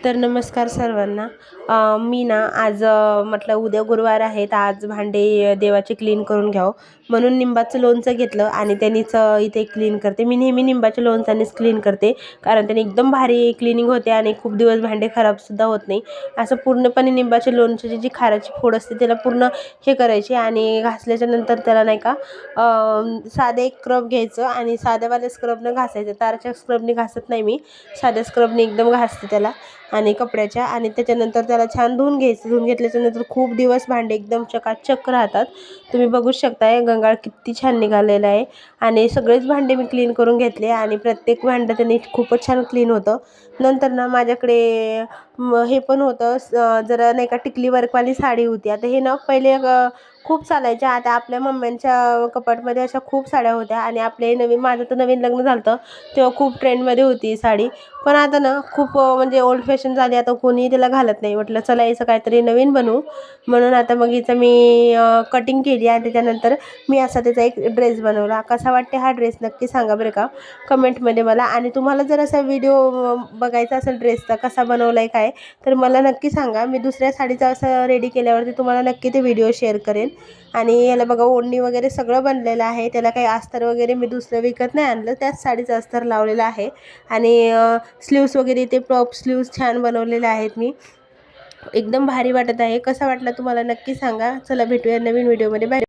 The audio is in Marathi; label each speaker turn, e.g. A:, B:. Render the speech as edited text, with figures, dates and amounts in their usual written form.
A: तर नमस्कार सर्वांना. मी ना आज म्हटलं उद्या गुरुवार आहे तर आज भांडे देवाचे क्लीन करून घ्यावं म्हणून निंबाचं लोणचं घेतलं आणि त्यांनीच इथे क्लीन करते. मी नेहमी निंबाच्या लोणचानेच क्लीन करते कारण त्याने एकदम भारी क्लिनिंग होते आणि खूप दिवस भांडे खराबसुद्धा होत नाही. असं पूर्णपणे निंबाच्या लोणच्याची जी खाराची फोड असते त्याला पूर्ण हे करायची आणि घासल्याच्या नंतर त्याला नाही का साधे एक स्क्रब घ्यायचं आणि साध्यावाल्या स्क्रबनं घासायचं. तारच्या स्क्रबने घासत नाही मी, साध्या स्क्रबने एकदम घासते त्याला आणि कपड्याच्या. आणि त्याच्यानंतर त्याला छान धुवून घ्यायचं. धुवून घेतल्याच्यानंतर खूप दिवस भांडे एकदम चकाचक राहतात. तुम्ही बघू शकताय गंगाळ किती छान निघालेलं आहे. आणि सगळेच भांडे मी क्लीन करून घेतले आणि प्रत्येक भांडं त्यांनी खूपच छान क्लीन होतं. नंतर ना माझ्याकडे हे पण होतं, जरा नाही का टिकली वर्कवाली साडी होती. आता हे ना पहिले खूप चालायच्या. आता आपल्या मम्म्यांच्या कपाटमध्ये अशा खूप साड्या होत्या आणि आपले नवीन, माझं तर नवीन लग्न झालं होतं तेव्हा खूप ट्रेंडमध्ये होती ही साडी. पण आता ना खूप म्हणजे ओल्ड फॅशन झाली, आता कोणी त्याला घालत नाही. म्हटलं चला याचं काहीतरी नवीन बनवू म्हणून आता मग हिचं मी कटिंग केली आणि त्याच्यानंतर मी असा त्याचा एक ड्रेस बनवला. कसा वाटते हा ड्रेस नक्की सांगा बरं का कमेंटमध्ये मला. आणि तुम्हाला जर असा व्हिडिओ बघायचा असेल ड्रेसचा कसा बनवला आहे काय तर मला नक्की सांगा. मी दुसऱ्या साडीचा असं रेडी केल्यावरती तुम्हाला नक्की ते व्हिडिओ शेअर करेन. आणि याला बघा ओढणी वगैरे सगळं बनलेलं आहे. त्याला काही अस्तर वगैरे मी दुसरं विकत नाही आणलं, त्याच साडीचं अस्तर लावलेलं आहे. आणि स्लीव्स वगैरे ते प्रॉप स्लीव्स छान बनवलेले आहेत मी. एकदम भारी वाटत आहे. कसा वाटला तुम्हाला नक्की सांगा. चला भेटूया नवीन व्हिडिओमध्ये. बाय.